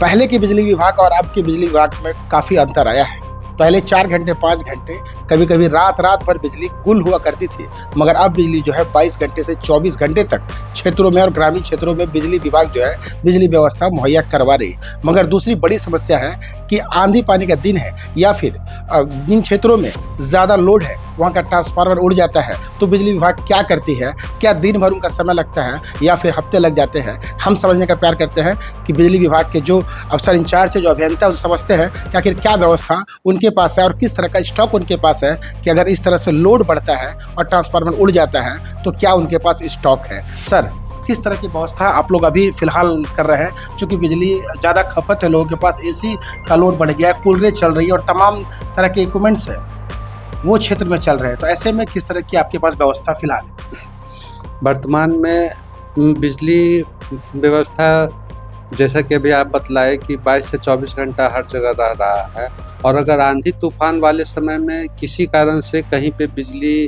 पहले के बिजली विभाग और अब के बिजली विभाग में काफ़ी अंतर आया है। पहले 4 घंटे 5 घंटे कभी कभी रात रात भर बिजली गुल हुआ करती थी, मगर अब बिजली जो है 22 घंटे से 24 घंटे तक क्षेत्रों में और ग्रामीण क्षेत्रों में बिजली विभाग जो है बिजली व्यवस्था मुहैया करवा रही है। मगर दूसरी बड़ी समस्या है कि आंधी पानी का दिन है या फिर जिन क्षेत्रों में ज़्यादा लोड है वहाँ का ट्रांसफार्मर उड़ जाता है, तो बिजली विभाग क्या करती है? क्या दिन भर उनका समय लगता है या फिर हफ्ते लग जाते हैं? हम समझने का प्यार करते हैं कि बिजली विभाग के जो अफसर इंचार्ज है, जो अभियंता है, समझते हैं कि आखिर क्या व्यवस्था उनके पास है और किस तरह का स्टॉक उनके पास है कि अगर इस तरह से लोड बढ़ता है और ट्रांसफार्मर उड़ जाता है तो क्या उनके पास स्टॉक है। सर, किस तरह की व्यवस्था आप लोग अभी फिलहाल कर रहे हैं? चूँकि बिजली ज़्यादा खपत है, लोगों के पास एसी का लोड बढ़ गया है, कूलरें चल रही है और तमाम तरह के इक्विपमेंट्स है वो क्षेत्र में चल रहे हैं, तो ऐसे में किस तरह की आपके पास व्यवस्था फिलहाल है? वर्तमान में बिजली व्यवस्था जैसा कि अभी आप बतलाए कि 22 से 24 घंटा हर जगह रह रहा है, और अगर आंधी तूफान वाले समय में किसी कारण से कहीं पे बिजली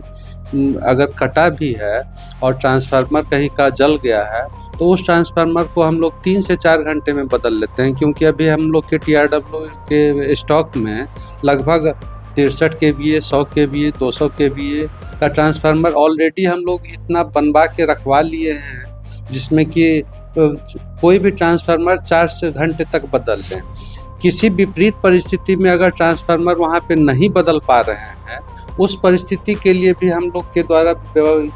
अगर कटा भी है और ट्रांसफार्मर कहीं का जल गया है तो उस ट्रांसफार्मर को हम लोग 3 से 4 घंटे में बदल लेते हैं, क्योंकि अभी हम लोग के TRW के स्टॉक में लगभग 63 kVA, 100 kVA, 200 kVA का ट्रांसफार्मर ऑलरेडी हम लोग इतना बनवा के रखवा लिए हैं जिसमें कि कोई भी ट्रांसफार्मर 4 घंटे तक बदल लें। किसी विपरीत परिस्थिति में अगर ट्रांसफार्मर वहाँ पे नहीं बदल पा रहे हैं, उस परिस्थिति के लिए भी हम लोग के द्वारा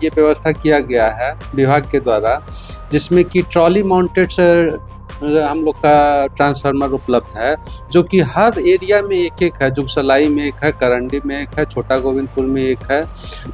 ये व्यवस्था किया गया है विभाग के द्वारा, जिसमें कि ट्रॉली माउंटेड हम लोग का ट्रांसफार्मर उपलब्ध है, जो कि हर एरिया में एक एक है। जुगसलाई में एक है, करंडी में एक है, छोटा गोविंदपुर में एक है,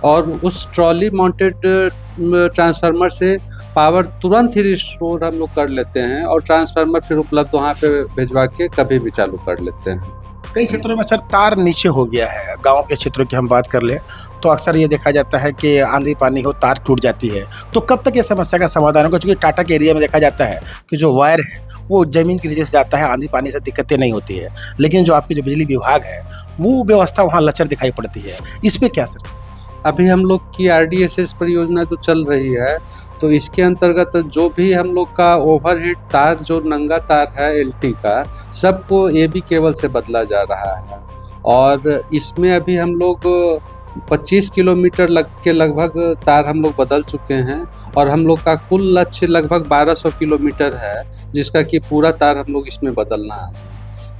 और उस ट्रॉली माउंटेड ट्रांसफार्मर से पावर तुरंत ही रिस्टोर हम लोग कर लेते हैं और ट्रांसफार्मर फिर उपलब्ध वहाँ पे भिजवा के कभी भी चालू कर लेते हैं। कई क्षेत्रों में सर तार नीचे हो गया है, गांव के क्षेत्रों की हम बात कर लें तो अक्सर ये देखा जाता है कि आंधी पानी हो तार टूट जाती है, तो कब तक ये समस्या का समाधान होगा? क्योंकि टाटा के एरिया में देखा जाता है कि जो वायर है वो ज़मीन के नीचे से जाता है, आंधी पानी से दिक्कतें नहीं होती है, लेकिन जो आपकी जो बिजली विभाग है वो व्यवस्था वहाँ लचर दिखाई पड़ती है, इस पर क्या सर? अभी हम लोग की RDSS परियोजना जो चल रही है, तो इसके अंतर्गत जो भी हम लोग का ओवरहेड तार, जो नंगा तार है LT का, सबको AB केबल से बदला जा रहा है, और इसमें अभी हम लोग 25 किलोमीटर लगभग तार हम लोग बदल चुके हैं, और हम लोग का कुल लक्ष्य लगभग 1200 किलोमीटर है, जिसका कि पूरा तार हम लोग इसमें बदलना है।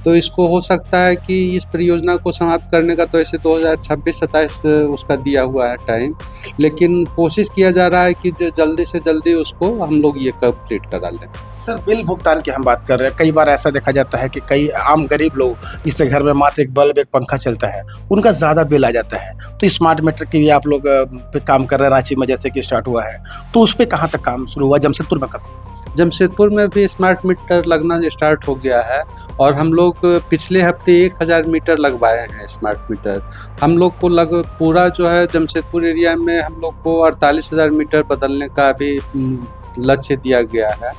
तो इसको हो सकता है कि इस परियोजना को समाप्त करने का तो ऐसे 2026-27 उसका दिया हुआ है टाइम, लेकिन कोशिश किया जा रहा है कि जल्दी से जल्दी उसको हम लोग ये कंप्लीट करा लें। सर, बिल भुगतान की हम बात कर रहे हैं, कई बार ऐसा देखा जाता है कि कई आम गरीब लोग जिससे घर में मात्र एक बल्ब एक पंखा चलता है, उनका ज़्यादा बिल आ जाता है, तो स्मार्ट मीटर की भी आप लोग पे काम कर रहे हैं, रांची में जैसे कि स्टार्ट हुआ है, तो उस पर कहाँ तक काम शुरू हुआ? जमशेदपुर में कब? जमशेदपुर में भी स्मार्ट मीटर लगना स्टार्ट हो गया है, और हम लोग पिछले हफ्ते 1000 मीटर लगवाए हैं स्मार्ट मीटर। हम लोग को पूरा जो है जमशेदपुर एरिया में हम लोग को 48,000 मीटर बदलने का भी लक्ष्य दिया गया है।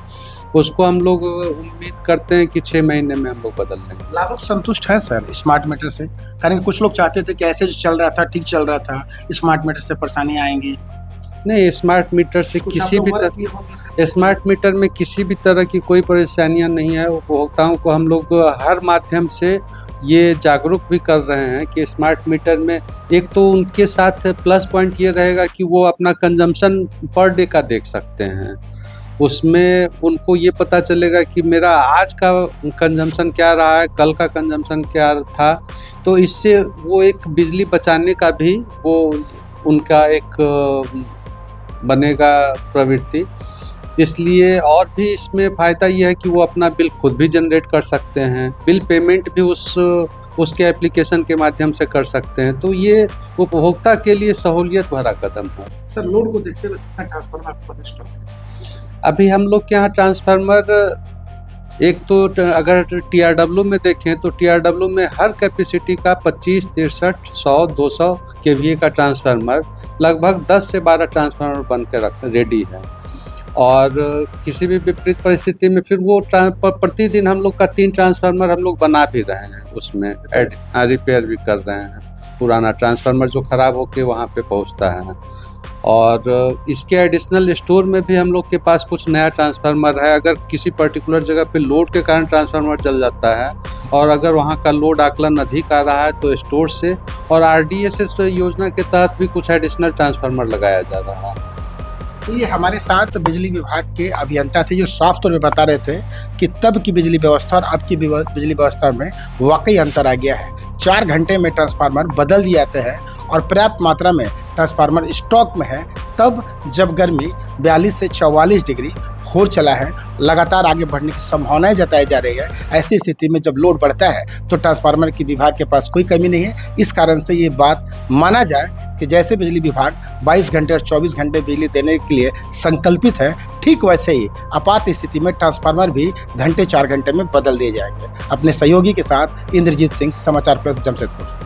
उसको हम लोग उम्मीद करते हैं कि 6 महीने में हम लोग बदल लेंगे। लाभुक संतुष्ट है सर स्मार्ट मीटर से? कारण कुछ लोग चाहते थे कि ऐसे चल रहा था, ठीक चल रहा था, स्मार्ट मीटर से परेशानी आएंगी। नहीं, स्मार्ट मीटर से किसी भी तरह, स्मार्ट मीटर में किसी भी तरह की कोई परेशानियां नहीं है। उपभोक्ताओं को हम लोग हर माध्यम से ये जागरूक भी कर रहे हैं कि स्मार्ट मीटर में एक तो उनके साथ प्लस पॉइंट ये रहेगा कि वो अपना कंजम्पशन पर डे का देख सकते हैं, उसमें उनको ये पता चलेगा कि मेरा आज का कंजम्पशन क्या रहा है, कल का कंजम्पशन क्या था, तो इससे वो एक बिजली बचाने का भी वो उनका एक बनेगा प्रवृत्ति। इसलिए और भी इसमें फ़ायदा ये है कि वो अपना बिल खुद भी जनरेट कर सकते हैं, बिल पेमेंट भी उसके एप्लीकेशन के माध्यम से कर सकते हैं, तो ये उपभोक्ता के लिए सहूलियत भरा कदम है। सर, लोड को देखते हुए ट्रांसफार्मर आपके पास स्टॉक है? अभी हम लोग के यहाँ ट्रांसफार्मर, एक तो अगर TRW में देखें तो TRW में हर कैपेसिटी का 25, 63, 100, 200 kVA का ट्रांसफार्मर लगभग 10 से 12 ट्रांसफार्मर बन के रेडी है, और किसी भी विपरीत परिस्थिति में फिर वो प्रतिदिन हम लोग का 3 ट्रांसफार्मर हम लोग बना भी रहे हैं, उसमें रिपेयर भी कर रहे हैं। पुराना ट्रांसफार्मर जो ख़राब होके वहाँ पे पहुँचता है। और इसके एडिशनल स्टोर में भी हम लोग के पास कुछ नया ट्रांसफार्मर है। अगर किसी पर्टिकुलर जगह पे लोड के कारण ट्रांसफार्मर जल जाता है और अगर वहाँ का लोड आकलन अधिक आ रहा है तो स्टोर से और RDSS योजना के तहत भी कुछ एडिशनल ट्रांसफार्मर लगाया जा रहा है। तो ये हमारे साथ बिजली विभाग के अभियंता थे जो साफ तौर पे बता रहे थे कि तब की बिजली व्यवस्था और अब की बिजली व्यवस्था में वाकई अंतर आ गया है। 4 घंटे में ट्रांसफार्मर बदल दिए जाते हैं और पर्याप्त मात्रा में ट्रांसफार्मर स्टॉक में है, तब जब गर्मी 42 से 44 डिग्री हो चला है, लगातार आगे बढ़ने की संभावनाएं जताई जा रही है। ऐसी स्थिति में जब लोड बढ़ता है तो ट्रांसफार्मर की विभाग के पास कोई कमी नहीं है। इस कारण से ये बात माना जाए कि जैसे बिजली विभाग 22 घंटे और 24 घंटे बिजली देने के लिए संकल्पित है, ठीक वैसे ही आपात स्थिति में ट्रांसफार्मर भी घंटे 4 घंटे में बदल दिए जाएंगे। अपने सहयोगी के साथ इंद्रजीत सिंह, समाचार प्लस, जमशेदपुर।